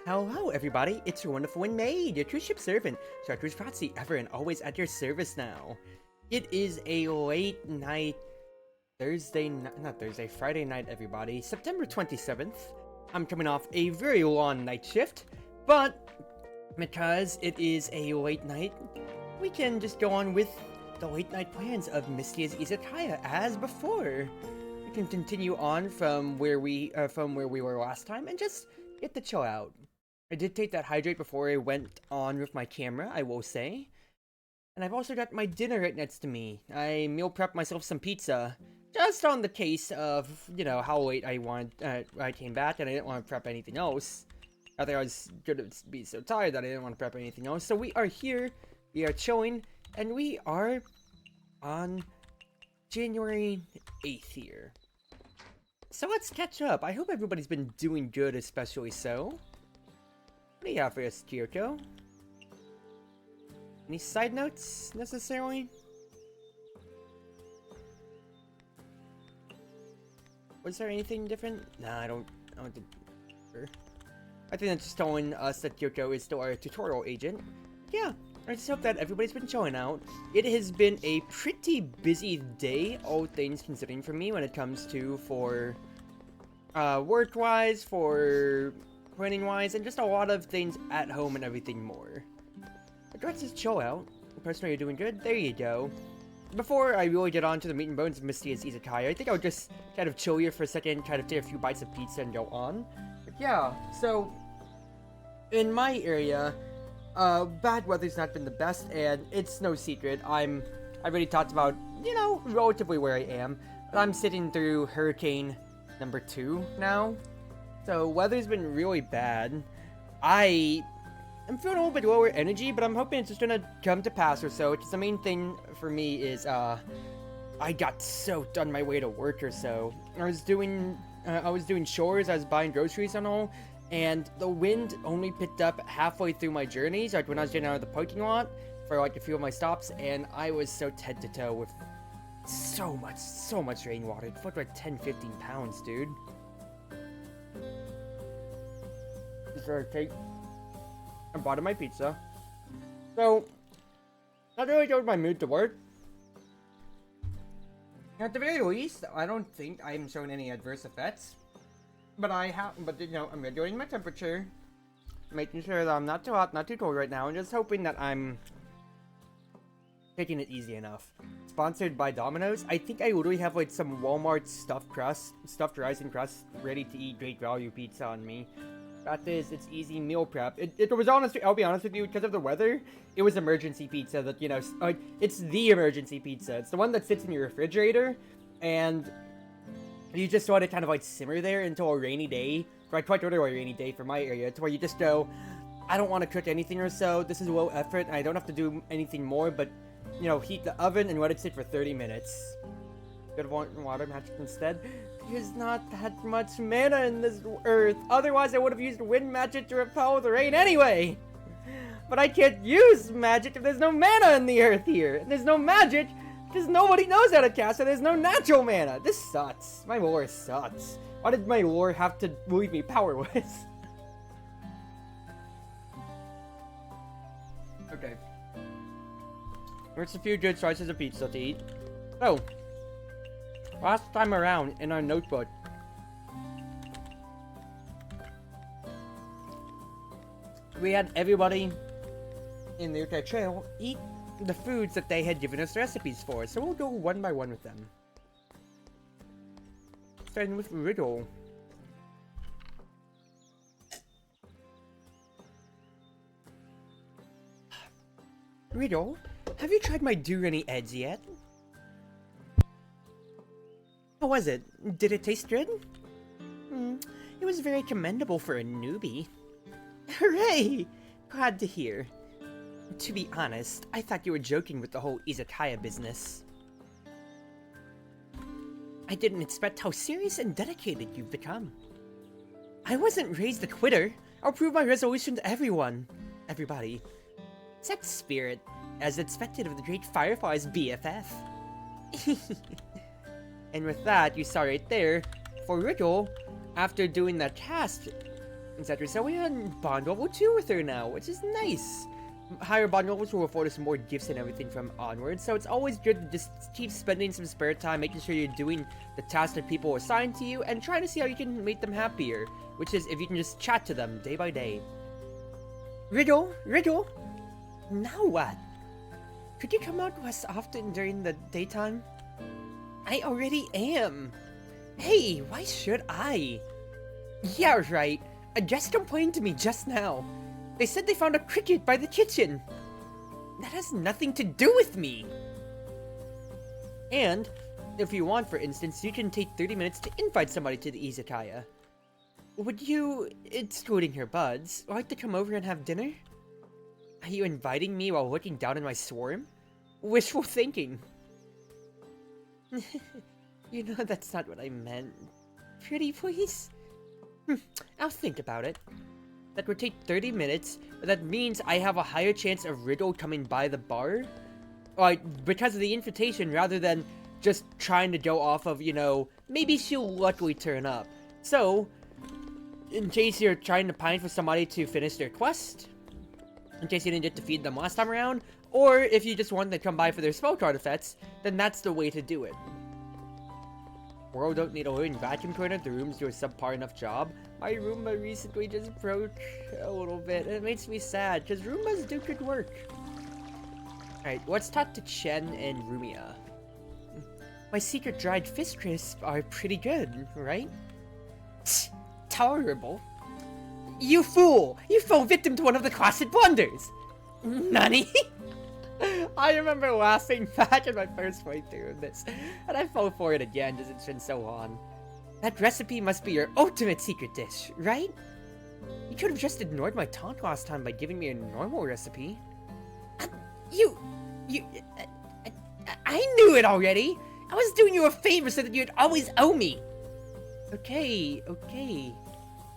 Hello everybody, it's your Wonderful Wind Mage, your cruise ship servant, Chartreuse Proxy, ever and always at your service now. It is a late night, Friday night everybody, September 27th. I'm coming off a very long night shift, but because it is a late night, we can just go on with the late night plans of Mystia's Izakaya as before. We can continue on from where we were last time and just get the chill out. I did take that hydrate before I went on with my camera, I will say. And I've also got my dinner right next to me. I meal prepped myself some pizza, just on the case of, you know, how late I came back and I didn't want to prep anything else. I think I was gonna be so tired that I didn't want to prep anything else. So we are here, we are chilling, and we are on January 8th here. So let's catch up. I hope everybody's been doing good, especially so. What do you have for us, Kyoko? Any side notes, necessarily? Was there anything different? Nah, I don't think... I think that's just telling us that Kyoko is still our tutorial agent. Yeah, I just hope that everybody's been showing out. It has been a pretty busy day, all things considering for me, when it comes to work-wise, for planning-wise, and just a lot of things at home and everything more. But let's just chill out. Personally, you're doing good. There you go. Before I really get on to the meat and bones of Mystia's Izakaya, I think I'll just kind of chill here for a second, kind of take a few bites of pizza and go on. But yeah, so in my area, bad weather's not been the best, and it's no secret. I've already talked about, you know, relatively where I am, but I'm sitting through Hurricane number 2 now. So weather's been really bad. I'm feeling a little bit lower energy, but I'm hoping it's just gonna come to pass or so. Because the main thing for me is, I got soaked on my way to work or so. I was doing chores, I was buying groceries and all, and the wind only picked up halfway through my journeys, like when I was getting out of the parking lot for like a few of my stops, and I was soaked head to toe with so much rainwater. It felt like 10-15 pounds, dude. I bought my pizza. So, not really good with my mood to work. At the very least, I don't think I'm showing any adverse effects. But you know, I'm regulating my temperature, making sure that I'm not too hot, not too cold right now, and just hoping that I'm taking it easy enough. Sponsored by Domino's. I think I literally have like some Walmart stuffed rice and crust, ready to eat great value pizza on me. Fact is, it's easy meal prep. It was honestly, I'll be honest with you, because of the weather, it was emergency pizza that, you know, like, it's the emergency pizza. It's the one that sits in your refrigerator, and you just want to kind of like simmer there until a rainy day, quite literally a rainy day for my area, to where you just go, I don't want to cook anything or so, this is low effort, and I don't have to do anything more, but, you know, heat the oven and let it sit for 30 minutes. Good water magic instead. There's not that much mana in this earth. Otherwise, I would have used wind magic to repel the rain anyway. But I can't use magic if there's no mana in the earth here. And there's no magic because nobody knows how to cast it. There's no natural mana. This sucks. My lore sucks. Why did my lore have to leave me powerless? Okay. There's a few good slices of pizza to eat. Oh. Last time around, in our notebook, we had everybody in the Utah Trail eat the foods that they had given us recipes for, so we'll go one by one with them. Starting with Riddle. Riddle, have you tried my Durani eggs yet? How was it? Did it taste good? It was very commendable for a newbie. Hooray! Glad to hear. To be honest, I thought you were joking with the whole Izakaya business. I didn't expect how serious and dedicated you've become. I wasn't raised a quitter. I'll prove my resolution to everybody. Set spirit, as expected of the great Firefly's BFF. And with that, you saw right there, for Riddle, after doing that task, etc. So we're on bond level 2 with her now, which is nice. Higher bond levels will afford us more gifts and everything from onwards, so it's always good to just keep spending some spare time making sure you're doing the tasks that people assign to you and trying to see how you can make them happier, which is if you can just chat to them day by day. Riddle, now what? Could you come out less often during the daytime? I already am. Hey, why should I? Yeah, right. A guest complained to me just now. They said they found a cricket by the kitchen. That has nothing to do with me. And, if you want, for instance, you can take 30 minutes to invite somebody to the Izakaya. Would you, excluding your buds, like to come over and have dinner? Are you inviting me while looking down at my swarm? Wishful thinking. You know that's not what I meant. Pretty please? I'll think about it. That would take 30 minutes, but that means I have a higher chance of Riddle coming by the bar? Like, because of the invitation, rather than just trying to go off of, you know, maybe she'll luckily turn up. So, in case you're trying to pine for somebody to finish their quest, in case you didn't get to feed them last time around, or if you just want them to come by for their spell card effects, then that's the way to do it. World don't need a living vacuum cleaner, the rooms do a subpar enough job. My Roomba recently just broke a little bit, and it makes me sad, because Roombas do good work. Alright, let's talk to Chen and Rumia. My secret dried fish crisps are pretty good, right? Tolerable. You fool! You fell victim to one of the classic blunders! Nani? I remember laughing back in my first playthrough of this, and I fell for it again because it's been so long. That recipe must be your ultimate secret dish, right? You could have just ignored my taunt last time by giving me a normal recipe. I knew it already! I was doing you a favor so that you'd always owe me! Okay.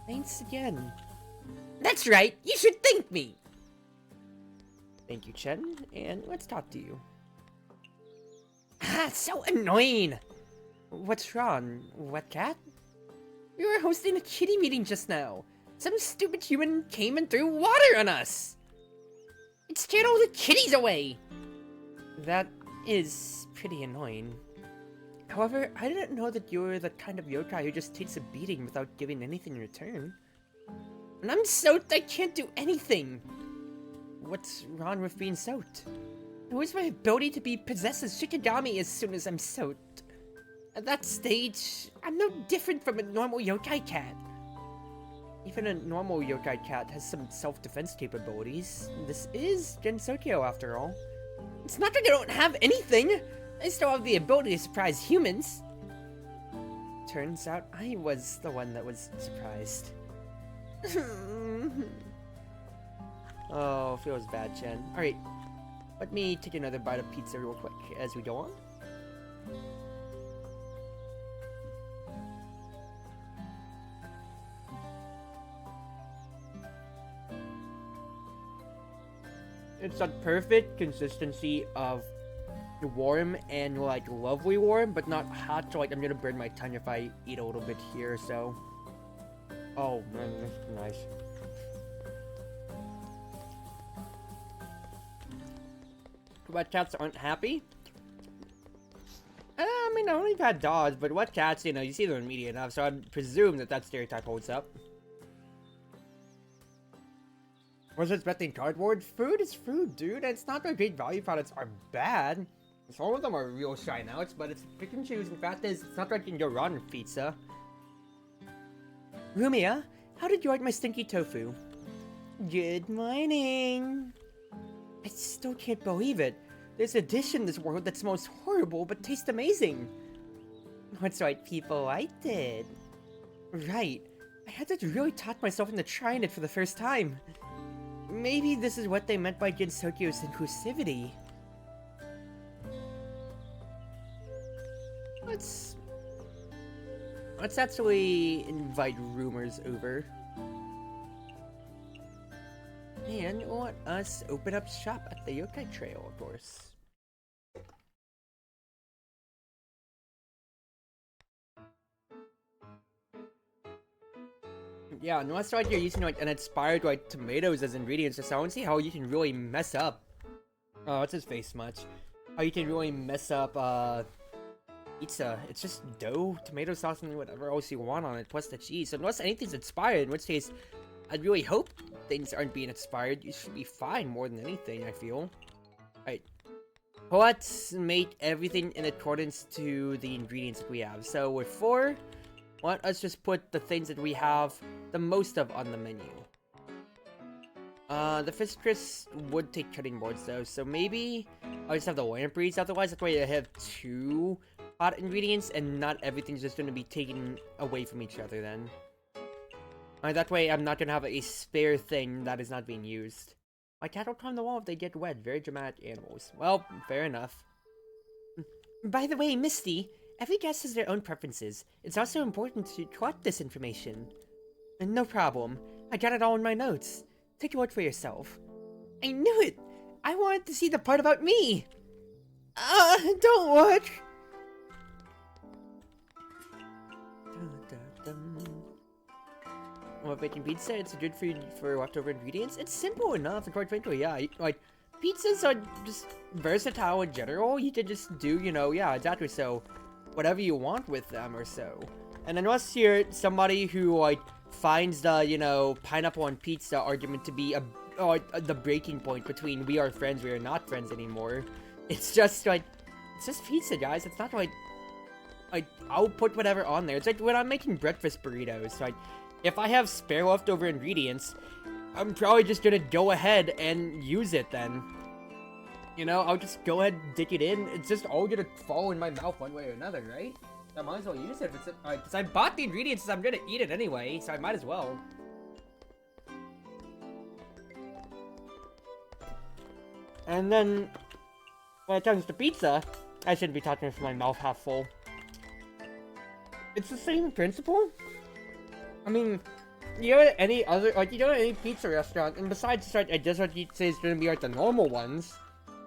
Thanks again. That's right, you should thank me! Thank you, Chen, and let's talk to you. So annoying! What's wrong? What cat? We were hosting a kitty meeting just now. Some stupid human came and threw water on us! It scared all the kitties away! That is pretty annoying. However, I didn't know that you were the kind of yokai who just takes a beating without giving anything in return. And I'm soaked, I can't do anything! What's wrong with being soaked? I lose my ability to be possessed as Shikigami as soon as I'm soaked. At that stage, I'm no different from a normal yokai cat. Even a normal yokai cat has some self-defense capabilities. This is Gensokyo after all. It's not that I don't have anything! I still have the ability to surprise humans. Turns out I was the one that was surprised. Oh, feels bad, Chen. Alright, let me take another bite of pizza real quick as we go on. It's that perfect consistency of warm and like lovely warm, but not hot, so like I'm gonna burn my tongue if I eat a little bit here, so. Oh man, that's nice. Wet cats aren't happy? I mean, I only had dogs, but wet cats, you know, you see them in media enough, so I'd presume that that stereotype holds up. Was expecting cardboard? Food is food, dude, and it's not that great value products are bad. Some of them are real shy outs, but it's pick and choose. In fact, it's not like you can go wrong with pizza. Rumia, how did you like my stinky tofu? Good morning. I still can't believe it. There's a dish in this world that smells horrible but tastes amazing. That's right, people, I did. Right. I had to really talk myself into trying it for the first time. Maybe this is what they meant by Gensokyo's inclusivity. Let's actually invite rumors over. And let us open up shop at the Yokai Trail, of course. Yeah, unless like you're using like an expired like tomatoes as ingredients, so I don't see how you can really mess up. Oh, what's his face much? How you can really mess up pizza. It's just dough, tomato sauce, and whatever else you want on it, plus the cheese. So unless anything's expired, in which case I'd really hope things aren't being expired. You should be fine more than anything, I feel. Alright. Let's make everything in accordance to the ingredients that we have. So with 4, let us just put the things that we have the most of on the menu. The fish crisps would take cutting boards though, so maybe I'll just have the lampreys otherwise. That way I have 2 hot ingredients and not everything's just going to be taken away from each other then. That way I'm not going to have a spare thing that is not being used. My cat will climb the wall if they get wet. Very dramatic animals. Well, fair enough. By the way, Misty, every guest has their own preferences. It's also important to collect this information. No problem. I got it all in my notes. Take a look for yourself. I knew it! I wanted to see the part about me! Don't look! Well, baking pizza, it's good for leftover ingredients. It's simple enough, and quite frankly, yeah, like, pizzas are just versatile in general. You can just do, you know, yeah, exactly, so whatever you want with them or so. And unless you're somebody who, like, finds the, you know, pineapple on pizza argument to be the breaking point between we are friends, we are not friends anymore. It's just, like, it's just pizza, guys. It's not, like, I'll put whatever on there. It's like when I'm making breakfast burritos, like, if I have spare leftover ingredients, I'm probably just gonna go ahead and use it then. You know, I'll just go ahead and dig it in. It's just all gonna fall in my mouth one way or another, right? I might as well use it. Because I bought the ingredients, so I'm gonna eat it anyway, so I might as well. And then, when it comes to pizza, I shouldn't be talking with my mouth half full. It's the same principle. I mean, you know any other, like, you know any pizza restaurant, and besides, like, I just what you'd say is gonna be, like, the normal ones,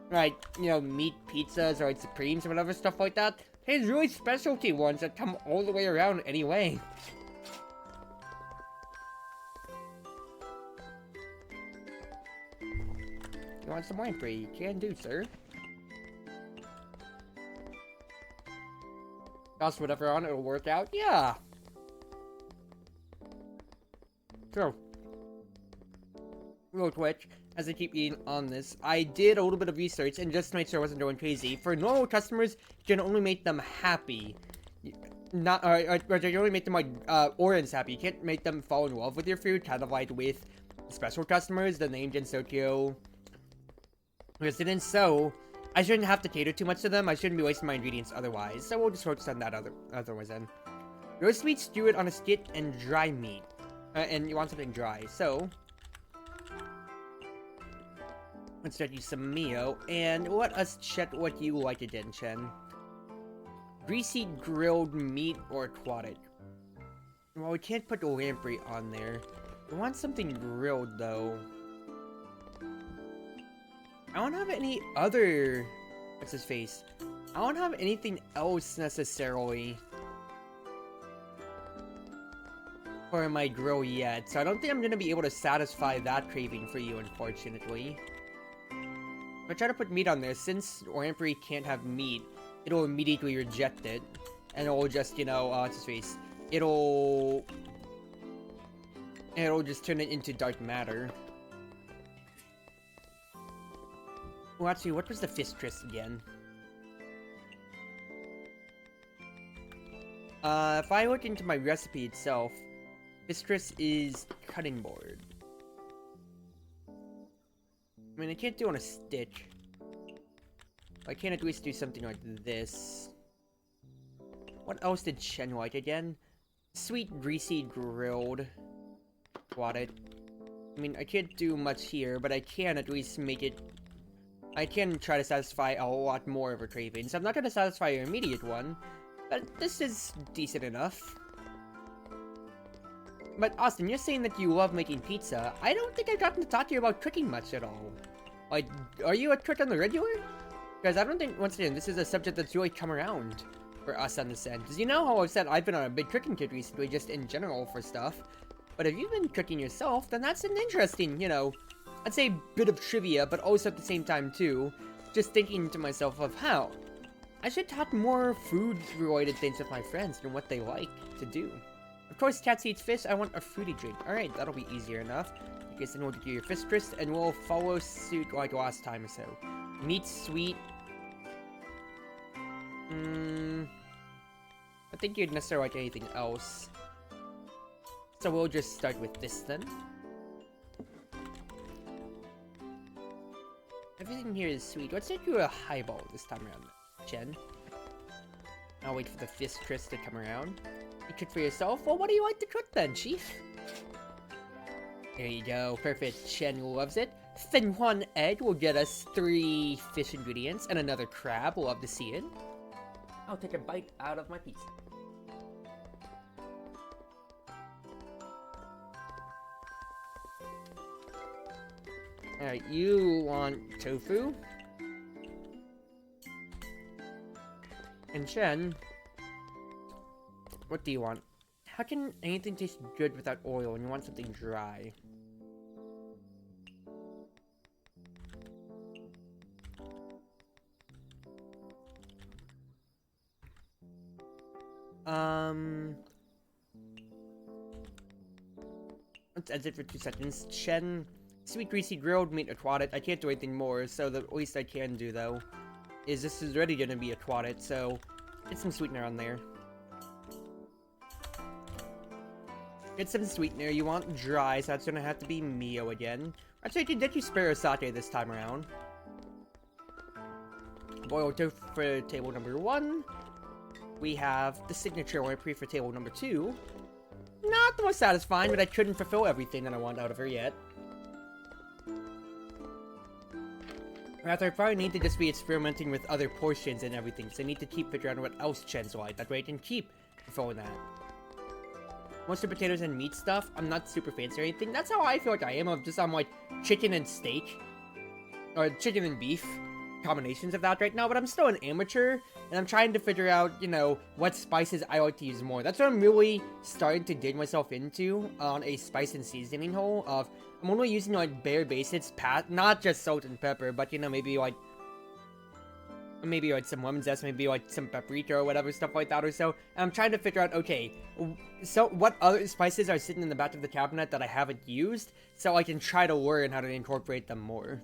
like, you know, meat pizzas, or, like, supremes, or whatever, stuff like that, there's really specialty ones that come all the way around anyway. You want some lamprey? You can do, sir. Toss whatever on, it'll work out, yeah. So, real quick, as I keep eating on this, I did a little bit of research and just to make sure I wasn't going crazy. For normal customers, you can only make them happy. Not, you can only make them like, orange happy. You can't make them fall in love with your food, kind of like with special customers, the named in Tokyo residents. So, I shouldn't have to cater too much to them. I shouldn't be wasting my ingredients otherwise. So we'll just focus on that otherwise then. Roast meat, stew it on a skit, and dry meat. And you want something dry, so let's start use some Mio, and let us check what you like again, Chen. Greasy grilled meat or aquatic? Well, we can't put the lamprey on there. We want something grilled, though. I don't have any other... What's his face? I don't have anything else, necessarily, for my grill yet, so I don't think I'm gonna be able to satisfy that craving for you, unfortunately. If I try to put meat on there, since lamprey can't have meat, it'll immediately reject it, and it'll just, you know, what's his face? It'll just turn it into dark matter. Well, actually, what was the fish crisp again? If I look into my recipe itself, Mistress is cutting board. I mean, I can't do on a stick. I can at least do something like this. What else did Chen like again? Sweet, greasy, grilled. Got it. I mean, I can't do much here, but I can at least make it... I can try to satisfy a lot more of her cravings. I'm not going to satisfy your immediate one, but this is decent enough. But Austin, you're saying that you love making pizza. I don't think I've gotten to talk to you about cooking much at all. Like, are you a cook on the regular? Because I don't think, once again, this is a subject that's really come around for us on this end. Because you know how I've said I've been on a big cooking kick recently, just in general for stuff. But if you've been cooking yourself, then that's an interesting, you know, I'd say bit of trivia, but also at the same time too, just thinking to myself of how I should talk more food-related things with my friends and what they like to do. Of course, cats eats fish, I want a fruity drink. Alright, that'll be easier enough. I guess then we'll do your fish twist, and we'll follow suit like last time or so. Meat sweet. I think you'd necessarily like anything else. So we'll just start with this then. Everything here is sweet. Let's do a highball this time around, Chen. I'll wait for the fish twist to come around. You cook for yourself? Well, what do you like to cook then, Chief? There you go. Perfect. Chen loves it. Fin Huan egg will get us 3 fish ingredients and another crab. We'll love to see it. I'll take a bite out of my pizza. Alright, you want tofu? And Chen, what do you want? How can anything taste good without oil when you want something dry? Let's exit for 2 seconds. Chen, sweet greasy grilled meat aquatic. I can't do anything more, so the least I can do though is this is already gonna be aquatic, so get some sweetener on there. Get some sweetener. You want dry, so that's gonna have to be Mio again. Actually, I can get you Sparrow sake this time around. Boiled tofu for table number 1. We have the signature lamprey for table number 2. Not the most satisfying, but I couldn't fulfill everything that I want out of her yet. Rather, I probably need to just be experimenting with other portions and everything, so I need to keep figuring out what else Chen's like. That way I can keep fulfilling that. Mostly potatoes and meat stuff. I'm not super fancy or anything. That's how I feel like I am. I'm like chicken and steak. Or chicken and beef. Combinations of that right now. But I'm still an amateur. And I'm trying to figure out, you know, what spices I like to use more. That's what I'm really starting to dig myself into on a spice and seasoning hole of... I'm only using like bare basics, not just salt and pepper, but you know, maybe like some lemon zest, maybe like some paprika or whatever, stuff like that or so. And I'm trying to figure out, okay, so what other spices are sitting in the back of the cabinet that I haven't used, so I can try to learn how to incorporate them more.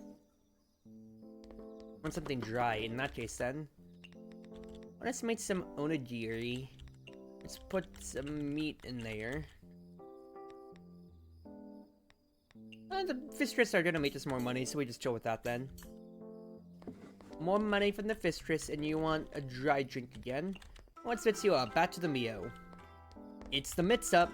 I want something dry, in that case then. Let's make some onigiri. Let's put some meat in there. The fish twists are gonna make us more money, so we just chill with that then. More money from the fish twists, and you want a dry drink again? Let's fix you up. Back to the Mio. It's the mitts up.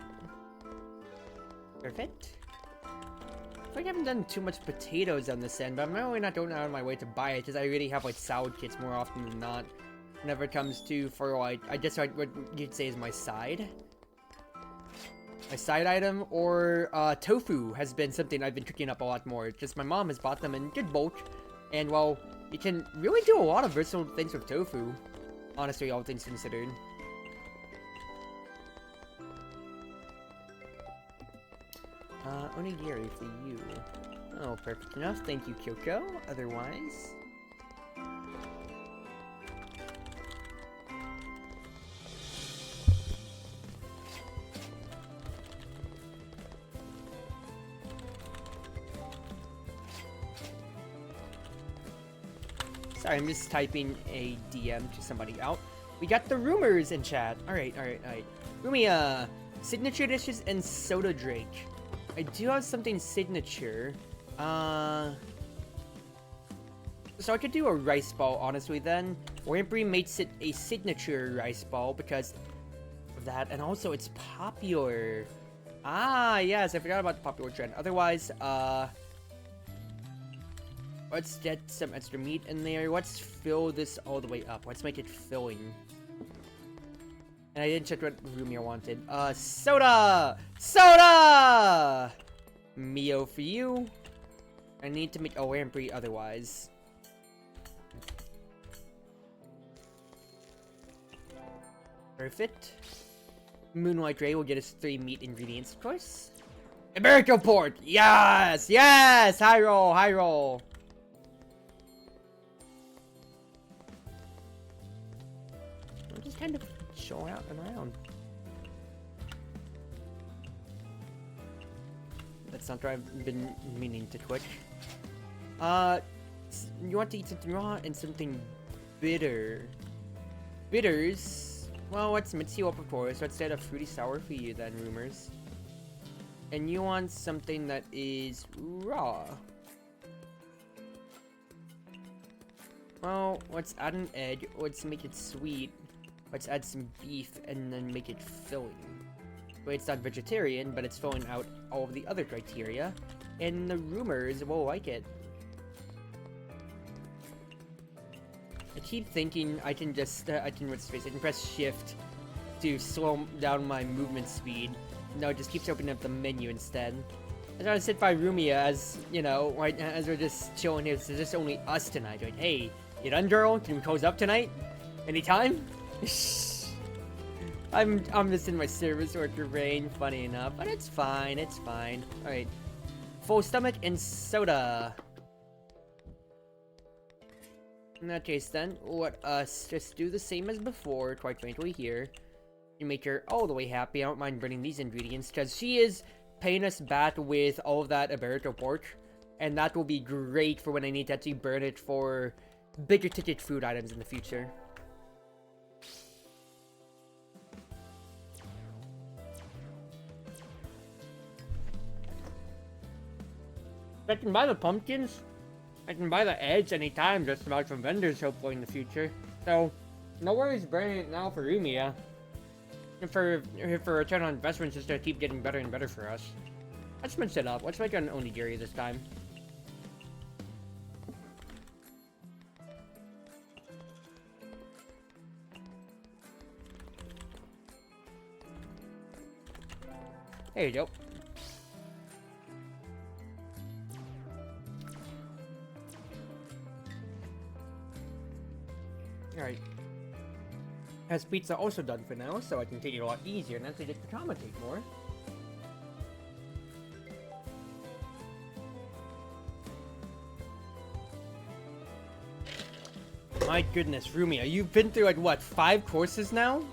Perfect. I think I haven't done too much potatoes on this end, but I'm really not going out of my way to buy it, because I really have like salad kits more often than not. Whenever it comes to, for like, I guess like what you'd say is my side. My side item, or tofu has been something I've been cooking up a lot more. Just my mom has bought them in good bulk, and well, you can really do a lot of versatile things with tofu. Honestly, all things considered. Onigiri for you. Oh, perfect enough. Thank you, Kyoko. Otherwise... Sorry, I'm just typing a DM to somebody out. We got the rumors in chat. Alright. Rumia, signature dishes and soda drink. I do have something signature. So I could do a rice ball, honestly, then. Lamprey makes it a signature rice ball because of that. And also, it's popular. Ah, yes, I forgot about the popular trend. Otherwise, let's get some extra meat in there. Let's fill this all the way up. Let's make it filling. And I didn't check what Rumia wanted. Soda! Soda! Mio for you. I need to make a lamprey otherwise. Perfect. Moonlight Ray will get us 3 meat ingredients, of course. Iberico port! Yes! Yes! High roll! High roll! I'm just kind of showing out and around. That's not what I've been meaning to twitch. You want to eat something raw and something bitter. Bitters? Well, what's Mystia up for? So instead of fruity sour for you then, rumors. And you want something that is raw. Well, let's add an egg, let's make it sweet. Let's add some beef and then make it filling. Well, it's not vegetarian, but it's filling out all of the other criteria. And the rumors will like it. I keep thinking I can just, I can press shift to slow down my movement speed. No, it just keeps opening up the menu instead. I try to sit by Rumia as, you know, right as we're just chilling here. It's just only us tonight. Like, hey, you done, girl? Can we close up tonight? Anytime? I'm just in my service worker brain, funny enough, but it's fine, it's fine. Alright. Full stomach and soda. In that case then, let us just do the same as before, quite frankly here. You make her all the way happy. I don't mind burning these ingredients, because she is paying us back with all of that Iberico pork. And that will be great for when I need to actually burn it for bigger ticket food items in the future. I can buy the pumpkins. I can buy the eggs anytime, just about from vendors, hopefully in the future. So, no worries burning it now for Rumia. And for return on investment, just to keep getting better and better for us. Let's mix it up. Let's make an onigiri this time. There you go. Alright. Has pizza also done for now, so I can take it a lot easier and actually get to commentate more. My goodness, Rumia, you've been through like what, 5 courses now?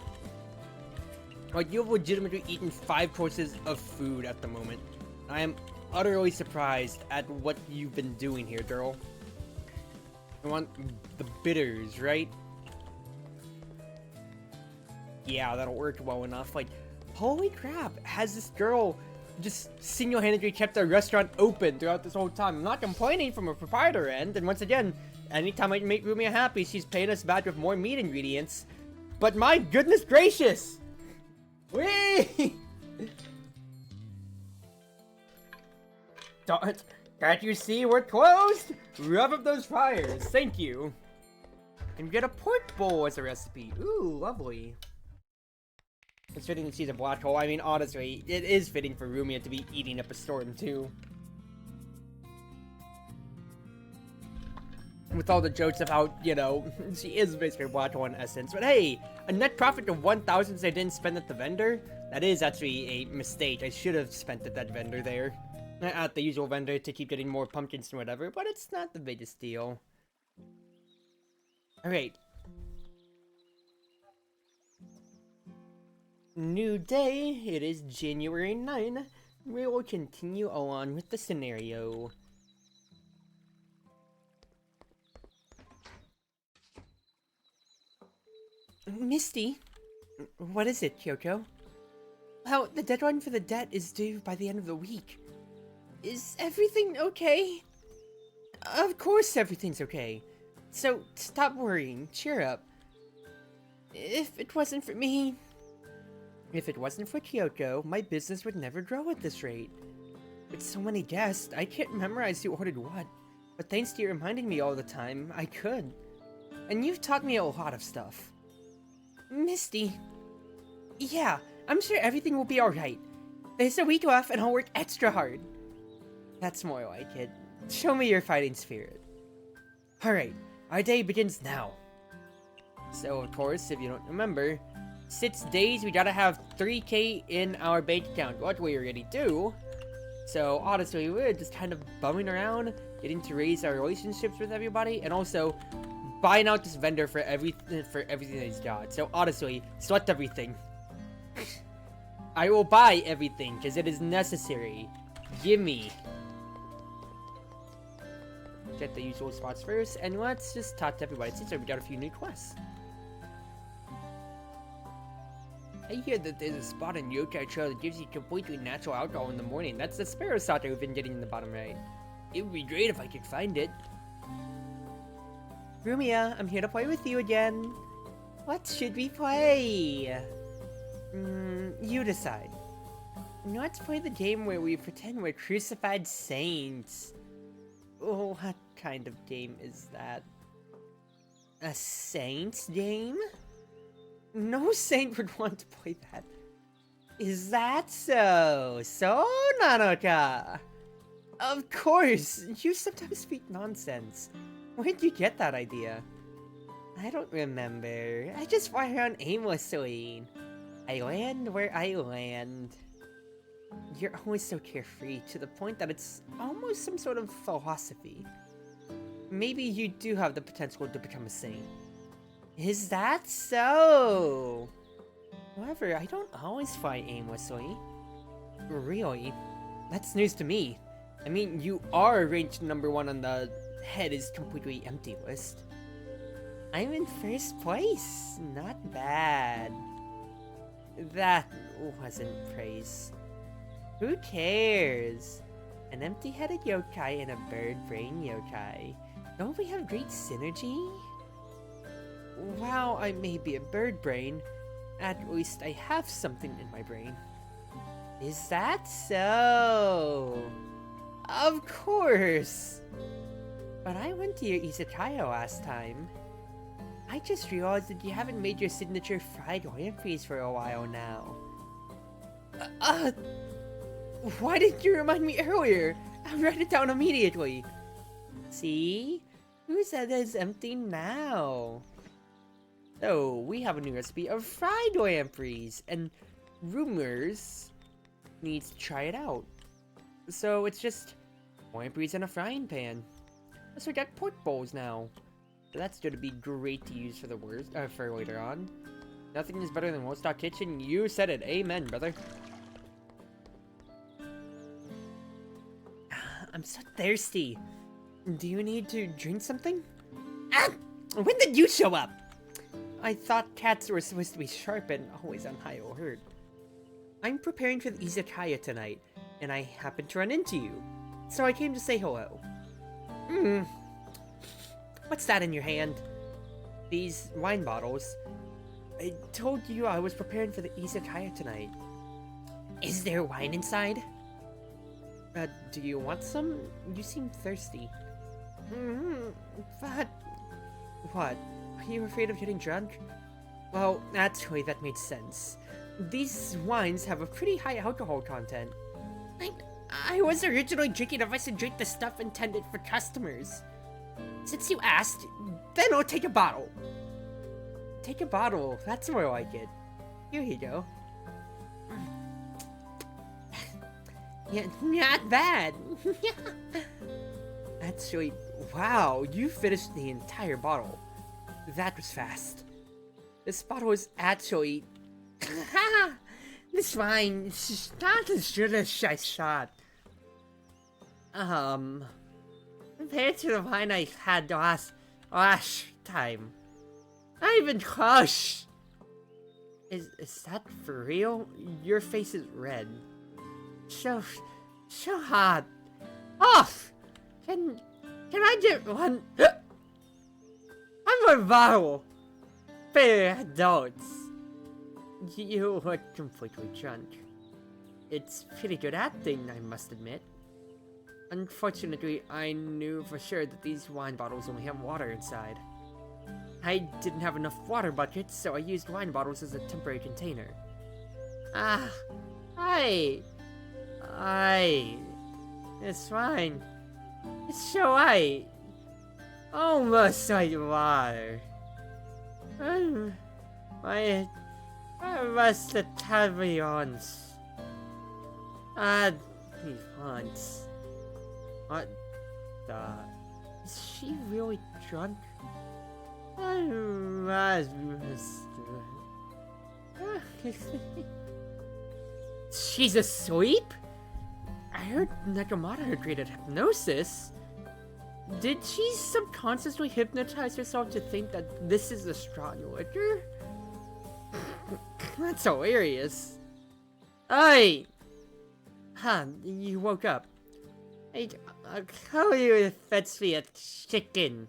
Like, you've legitimately eaten 5 courses of food at the moment. I am utterly surprised at what you've been doing here, girl. I want the bitters, right? Yeah, that'll work well enough. Like, holy crap, has this girl just single-handedly kept the restaurant open throughout this whole time? I'm not complaining from a proprietor end, and once again, anytime I can make Rumia happy, she's paying us back with more meat ingredients. But my goodness gracious! Whee! Can't you see we're closed? Rev up those fires, thank you. And get a pork bowl as a recipe. Ooh, lovely. It's fitting to see the black hole. I mean, honestly, it is fitting for Rumia to be eating up a storm, too. With all the jokes of how, you know, she is basically a black hole in essence. But hey, a net profit of 1,000 since I didn't spend at the vendor? That is actually a mistake. I should have spent at that vendor there. At the usual vendor to keep getting more pumpkins and whatever, but it's not the biggest deal. Alright. New day, it is January 9. We will continue on with the scenario. Misty? What is it, Kyoko? Well, the deadline for the debt is due by the end of the week. Is everything okay? Of course everything's okay. So, stop worrying, cheer up. If it wasn't for me... If it wasn't for Kyoko, my business would never grow at this rate. With so many guests, I can't memorize who ordered what. But thanks to you reminding me all the time, I could. And you've taught me a lot of stuff. Misty. Yeah, I'm sure everything will be alright. There's a week left and I'll work extra hard. That's more like it. Show me your fighting spirit. Alright, our day begins now. So, of course, if you don't remember, 6 days we gotta have 3K in our bank account. What we already do. So honestly, we're just kind of bumming around, getting to raise our relationships with everybody, and also buying out this vendor for everything that he's got. So honestly, select everything. I will buy everything because it is necessary. Gimme. Check the usual spots first, and let's just talk to everybody. It seems like we got a few new quests. I hear that there's a spot in Yokai Trail that gives you completely natural alcohol in the morning. That's the Sparrow spot that we've been getting in the bottom right. It would be great if I could find it. Rumia, I'm here to play with you again. What should we play? You decide. Let's play the game where we pretend we're crucified saints. Oh, what kind of game is that? A saints game? No saint would want to play that. Is that so? So, Nanoka? Of course! You sometimes speak nonsense. Where'd you get that idea? I don't remember. I just fly around aimlessly. I land where I land. You're always so carefree, to the point that it's almost some sort of philosophy. Maybe you do have the potential to become a saint. Is that so? However, I don't always fly aimlessly. Really? That's news to me. I mean, you are ranked #1 on the head is completely empty list. I'm in first place. Not bad. That wasn't praise. Who cares? An empty-headed yokai and a bird-brain yokai. Don't we have great synergy? While I may be a bird brain, at least I have something in my brain. Is that so? Of course! But I went to your Izakaya last time. I just realized that you haven't made your signature fried lampreys for a while now. Why didn't you remind me earlier? I'll write it down immediately. See? Who said it's empty now? So, we have a new recipe of fried lampreys, and Rumors needs to try it out. So, it's just lampreys in a frying pan. So we got pork bowls now. So that's going to be great to use for the for later on. Nothing is better than Woodstock Kitchen. You said it. Amen, brother. I'm so thirsty. Do you need to drink something? Ah! When did you show up? I thought cats were supposed to be sharp and always on high alert. I'm preparing for the Izakaya tonight, and I happened to run into you. So I came to say hello. What's that in your hand? These wine bottles. I told you I was preparing for the Izakaya tonight. Is there wine inside? Do you want some? You seem thirsty. But... What? Are you afraid of getting drunk? Well, naturally that made sense. These wines have a pretty high alcohol content. I was originally drinking if I should drink the stuff intended for customers. Since you asked, then I'll take a bottle. Take a bottle, that's more like it. Here you go. Yeah, not bad. Actually, wow, you finished the entire bottle. That was fast. This bottle is actually... This wine is not as good as I thought. Compared to the wine I had last time. Not even close. Is that for real? Your face is red. So hot. Off! Can I get one more bottle? Fair adults. You look completely drunk. It's pretty good acting, I must admit. Unfortunately, I knew for sure that these wine bottles only have water inside. I didn't have enough water buckets, so I used wine bottles as a temporary container. This wine, it's so white. Almost like water. I must have tablets. he wants. What the? Is she really drunk? She's asleep? I heard Necromata had created hypnosis. Did she subconsciously hypnotize herself to think that this is a strong liquor? That's hilarious. Hey! Huh, you woke up. Hey, I'll call you if fetch me a chicken.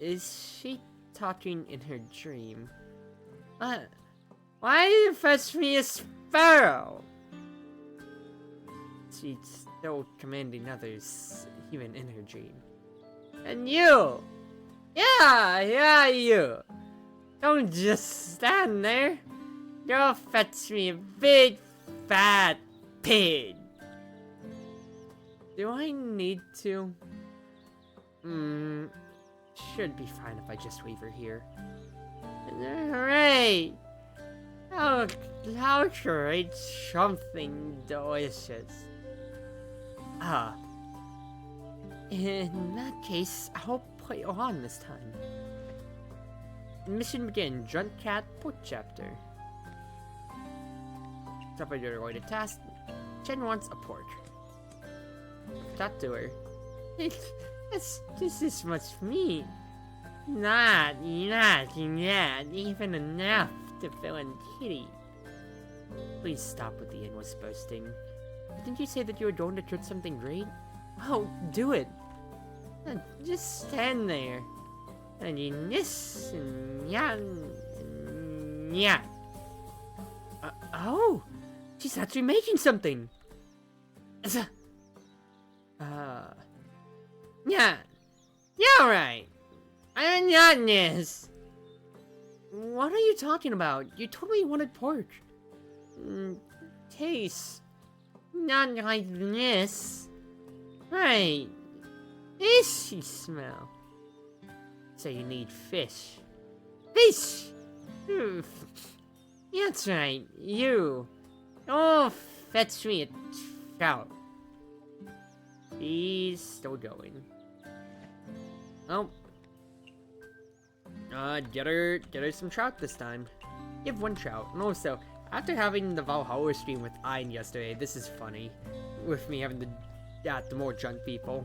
Is she talking in her dream? Why you fetch me a sparrow? She's still commanding others, even in her dream. And you! Yeah, you! Don't just stand there! Go fetch me a big, fat pig! Do I need to? Should be fine if I just leave her here. Hooray! I'll create something delicious. In that case, I'll play on this time. Mission begin, Drunk Cat, Pork Chapter. Stop by your related task. Chen wants a pork. Talk to her. That's just this much meat. Not even enough to fill in kitty. Please stop with the endless boasting. Didn't you say that you were going to cook something great? Well, do it. Just stand there. And you niss and yeah. Oh! She's actually making something! Yeah, right. I'm not this. What are you talking about? You told me you wanted pork. Taste. Not like this. Right. Fishy smell. So you need fish. Fish! That's right, you. Oh, fetch me a trout. He's still going. Oh. Get her some trout this time. Give one trout. And also, after having the Valhalla stream with Ein yesterday, this is funny. With me having the more drunk people.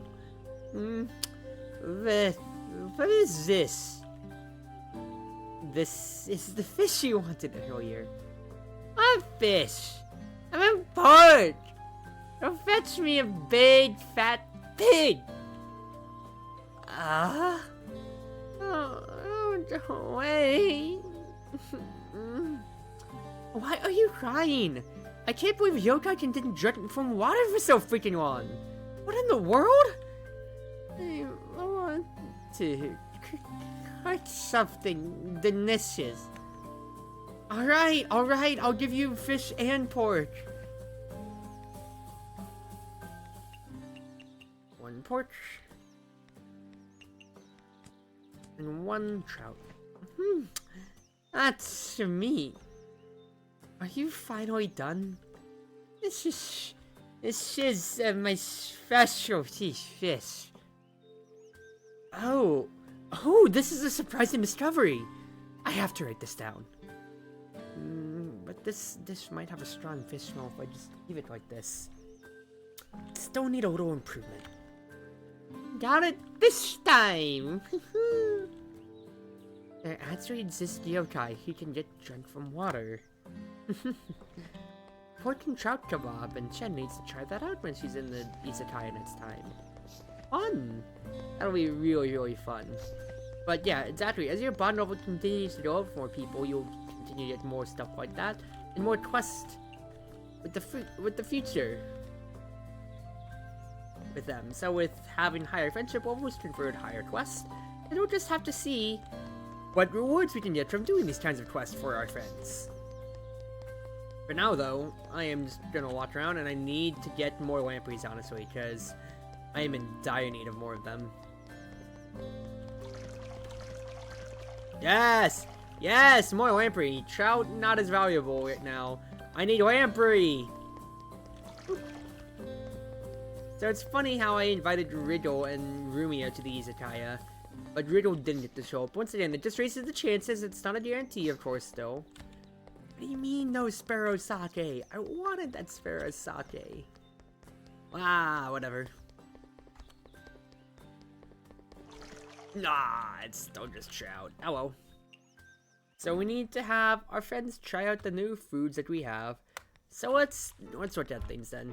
What is this? This is the fish you wanted earlier. I'm fish. I'm pork. Go fetch me a big fat pig. Oh, wait. Why are you crying? I can't believe Yokai didn't drink from water for so freaking long. What in the world? I want to cook something delicious. Alright, I'll give you fish and pork. One pork. And one trout. That's meat. Are you finally done? This is my specialty fish. Oh, this is a surprising discovery. I have to write this down. But this dish might have a strong fish smell if I just leave it like this. Still need a little improvement. Got it this time! There actually exists yokai who can get drunk from water. Pork and trout kebab, and Chen needs to try that out when she's in the Izakaya next time. Fun! That'll be really, really fun. But yeah, exactly. As your bond level continues to go up with more people, you'll continue to get more stuff like that, and more quests with the future with them. So with having higher friendship levels conferred higher quests, and we'll just have to see what rewards we can get from doing these kinds of quests for our friends. For now though, I am just gonna walk around, and I need to get more lampreys honestly, because I am in dire need of more of them. Yes! Yes! More lamprey! Trout, not as valuable right now. I need Lamprey! So it's funny how I invited Riddle and Rumia to the Izakaya, but Riddle didn't get to show up. Once again, it just raises the chances. It's not a guarantee, of course, still. What do you mean, no Sparrow sake? I wanted that Sparrow sake. Ah, whatever. Nah, it's still just trout. Oh well. So we need to have our friends try out the new foods that we have. So let's sort out things then.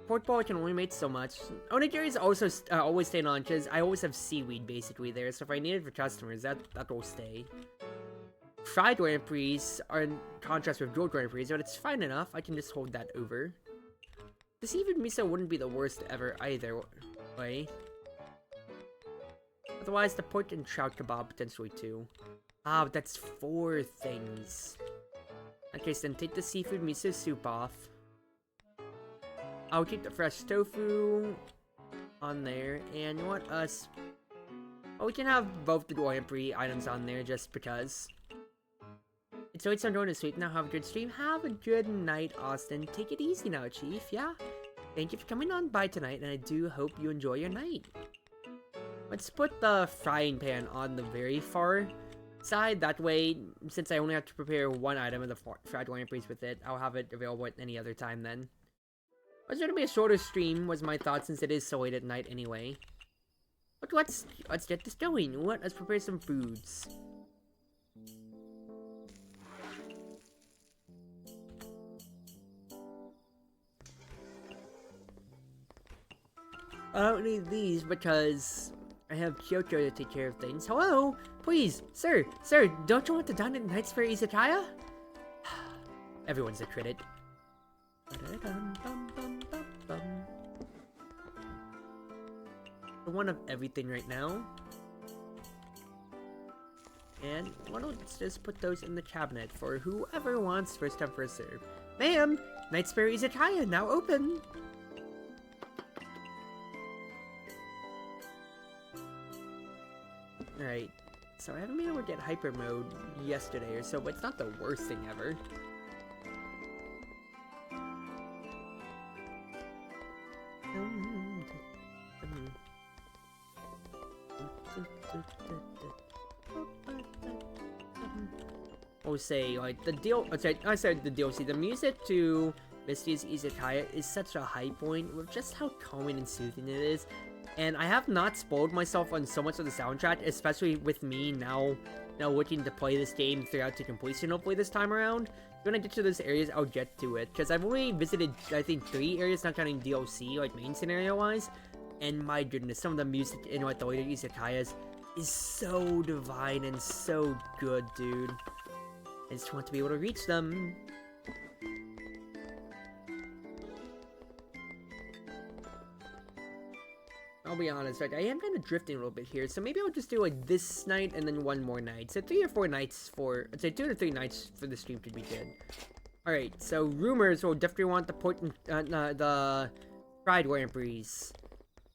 Pork ball can only make so much. Onigiri is also always staying on because I always have seaweed basically there. So if I need it for customers, that will stay. Fried lampreys are in contrast with grilled lampreys, but it's fine enough. I can just hold that over. The seafood miso wouldn't be the worst ever either way. Otherwise, the pork and trout kebab potentially too. Ah, but that's 4 things. Okay, so then take the seafood miso soup off. I'll keep the fresh tofu on there, and you want us... Oh, we can have both the lamprey items on there just because. It's always time to sleep now. Have a good stream. Have a good night, Austin. Take it easy now, Chief. Yeah? Thank you for coming on by tonight, and I do hope you enjoy your night. Let's put the frying pan on the very far side. That way, since I only have to prepare one item of the fried lampreys with it, I'll have it available at any other time then. It's going to be a shorter stream, was my thought, since it is so late at night anyway. But let's get this going. Let's prepare some foods. I don't need these because I have Kyoto to take care of things. Hello? Please, sir, don't you want to dine at Knight's Fair Izakaya? Everyone's a critic. One of everything right now. And why don't we just put those in the cabinet for whoever wants first come first serve. Ma'am, Knight's Fair Izakaya now open. Alright, so I haven't been able to get hyper mode yesterday or so, but it's not the worst thing ever. I'll say, like, the deal, I said the DLC, the music to Mystia's Izakaya is such a high point with just how calming and soothing it is. And I have not spoiled myself on so much of the soundtrack, especially with me now looking to play this game throughout to completion hopefully this time around. When I get to those areas, I'll get to it, because I've only visited, I think, 3 areas, not counting DLC, like main scenario-wise. And my goodness, some of the music in like the later Izakayas is so divine and so good, dude. I just want to be able to reach them. I'll be honest, right? I am kind of drifting a little bit here, so maybe I'll just do like this night and then one more night. So 3 or 4 nights for, I'd say 2 to 3 nights for the stream could be good. Alright, so Rumors will definitely want the pork and, the fried lampreys.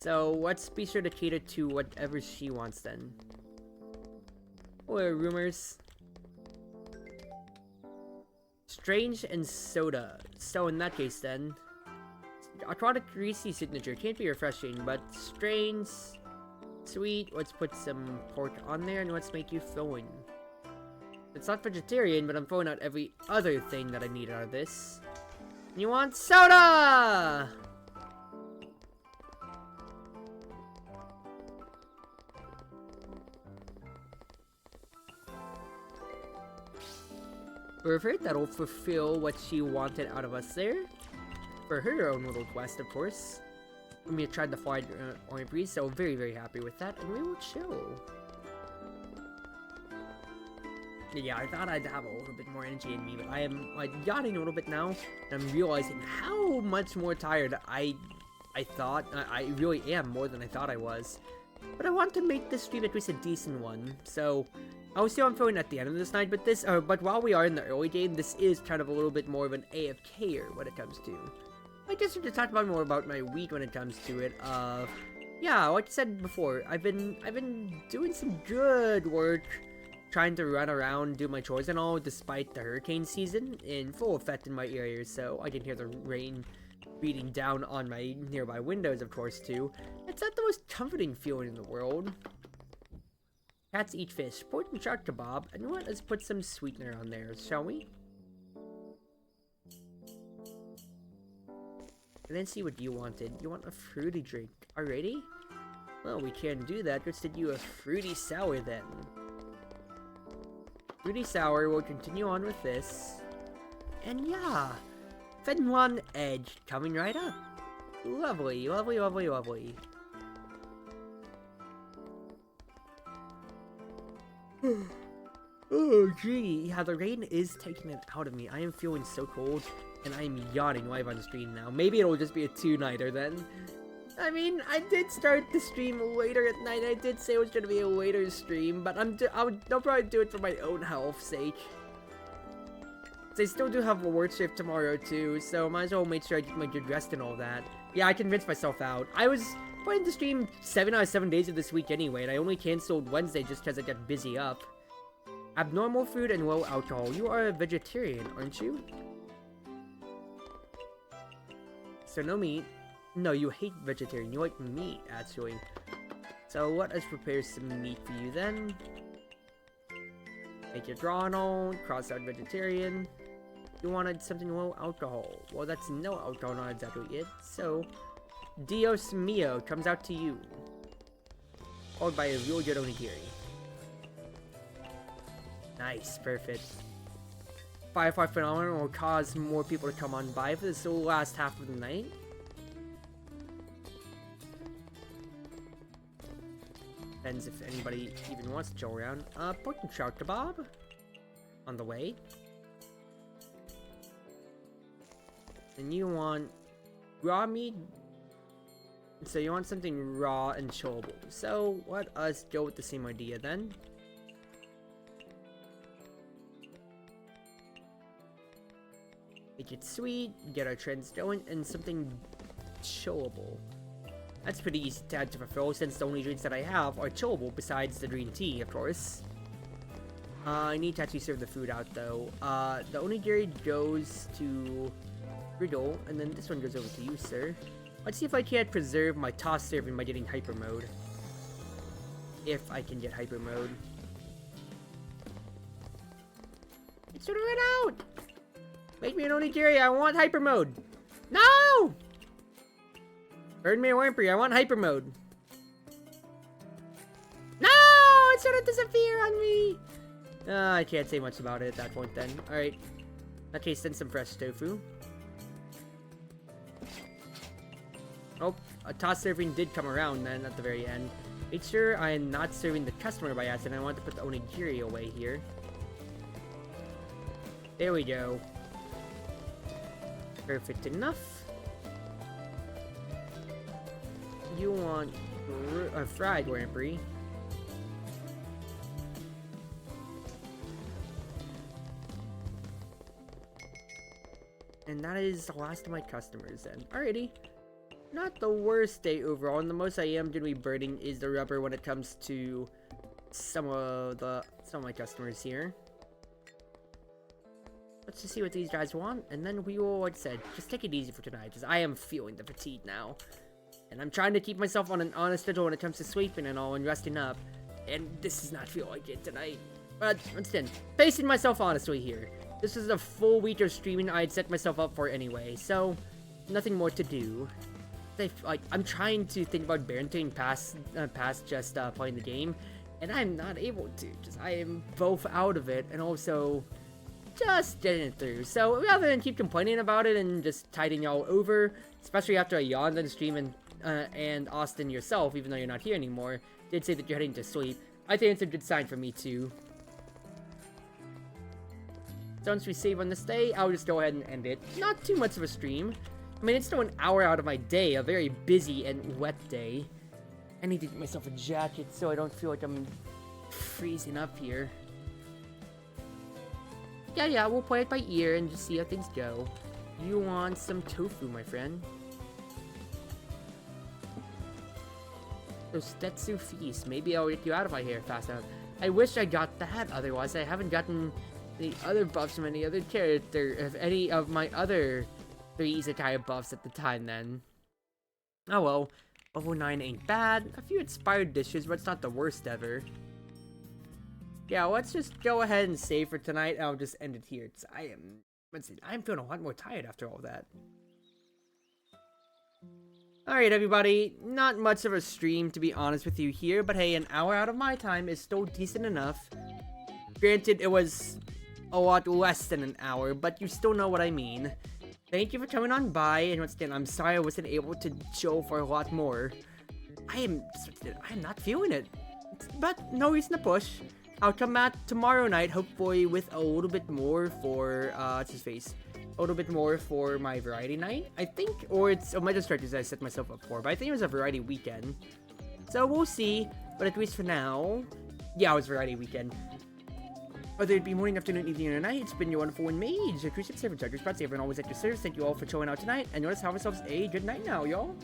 So let's be sure to cater to whatever she wants then. Or Rumors. Strange and soda. So in that case then, aquatic greasy signature can't be refreshing, but strange, sweet. Let's put some pork on there and let's make you filling. It's not vegetarian, but I'm throwing out every other thing that I need out of this. You want soda? Perfect, that'll fulfill what she wanted out of us there. For her own little quest, of course. We tried the fried orange breeze, so very, very happy with that, and we will chill. Yeah, I thought I'd have a little bit more energy in me, but I am like yachting a little bit now, and I'm realizing how much more tired I thought. I really am more than I thought I was. But I want to make this stream at least a decent one, so I'll see how I'm feeling at the end of this night. But but while we are in the early game, this is kind of a little bit more of an AFKer when it comes to. I guess we just talk about more about my week when it comes to it. Yeah, like I said before, I've been doing some good work trying to run around, do my chores and all, despite the hurricane season in full effect in my area, so I can hear the rain beating down on my nearby windows, of course, too. It's not the most comforting feeling in the world. Cats eat fish. Pork and shark kebab. And what? Let's put some sweetener on there, shall we? And then see what you wanted. You want a fruity drink. Alrighty? Well, we can't do that. Let's do a fruity sour then. Fruity sour, we'll continue on with this. And yeah, Fenwan Edge coming right up. Lovely, lovely, lovely, lovely. Oh gee, yeah, the rain is taking it out of me. I am feeling so cold, and I am yawning live on stream now. Maybe it'll just be a 2-nighter then. I mean, I did start the stream later at night. I did say it was gonna be a later stream, but I'll probably do it for my own health's sake. I still do have a work shift tomorrow too, so might as well make sure I get my good rest and all that. Yeah, I can rinse myself out. I was planning to stream 7 out of 7 days of this week anyway, and I only canceled Wednesday just because I got busy up. Abnormal food and low alcohol. You are a vegetarian, aren't you? So no meat. No, you hate vegetarian. You like meat, actually. So let us prepare some meat for you then. Make it Ronald. Cross out vegetarian. You wanted something low alcohol. Well, that's no alcohol, not exactly it. So, Dios Mio comes out to you. Followed by a real good onigiri. Nice, perfect. Firefly phenomenon will cause more people to come on by for this last half of the night. Depends if anybody even wants to chill around. Pork and shark kebab on the way. And you want raw meat. So you want something raw and chillable. So let us go with the same idea then. Make it sweet, get our trends going, and something chillable. That's pretty easy to add to fulfill since the only drinks that I have are chillable besides the green tea, of course. I need to actually serve the food out though. The onigiri goes to Riddle, and then this one goes over to you, sir. Let's see if I can't preserve my toss serving by getting hyper mode. If I can get hyper mode. It's gonna run out! Make me an onigiri, I want hyper mode! No! Burn me a Wamprey, I want hyper mode. No! It's gonna disappear on me! I can't say much about it at that point then. Alright. Okay, send some fresh tofu. Oh, a toss serving did come around then at the very end. Make sure I am not serving the customer by accident. I want to put the onigiri away here. There we go. Perfect enough. You want a fried Wamprey. And that is the last of my customers then. Alrighty. Not the worst day overall, and the most I am gonna be burning is the rubber when it comes to some of my customers here. Let's just see what these guys want, and then we will, like I said, just take it easy for tonight, because I am feeling the fatigue now. And I'm trying to keep myself on an honest schedule when it comes to sleeping and all, and resting up. And this does not feel like it tonight. But, instead, pacing myself honestly here. This is a full week of streaming I had set myself up for anyway, so nothing more to do. I'm trying to think about parenting past just playing the game, and I'm not able to, just I am both out of it and also just getting it through. So rather than keep complaining about it and just tiding y'all over, especially after I yawned on the stream and Austin yourself, even though you're not here anymore, did say that you're heading to sleep, I think it's a good sign for me too. So once we save on this day, I'll just go ahead and end it. Not too much of a stream. I mean, it's still an hour out of my day, a very busy and wet day. I need to get myself a jacket so I don't feel like I'm freezing up here. Yeah, we'll play it by ear and just see how things go. You want some tofu, my friend? Those Stetsu feast. Maybe I'll get you out of my hair fast enough. I wish I got that, otherwise I haven't gotten the other buffs from any other character, of any of my other 3 Izakaya buffs at the time then. Oh well, level 9 ain't bad, a few inspired dishes, but it's not the worst ever. Yeah, let's just go ahead and save for tonight, and I'll just end it here. I'm feeling a lot more tired after all that. Alright everybody, not much of a stream to be honest with you here, but hey, an hour out of my time is still decent enough. Granted, it was a lot less than an hour, but you still know what I mean. Thank you for coming on by, and once again, I'm sorry I wasn't able to chill for a lot more. I am not feeling it, but no reason to push. I'll come back tomorrow night, hopefully with a little bit more for, what's his face? A little bit more for my variety night, I think, or it's my distractions I set myself up for, but I think it was a variety weekend. So we'll see, but at least for now, yeah, it was variety weekend. Whether it be morning, afternoon, evening, or night, it's been your Wonderful Wind Mage, a Cruz Ship Captain, Chartreuse Proxy, everyone always at your service. Thank you all for showing out tonight, and let us have ourselves a good night now, y'all.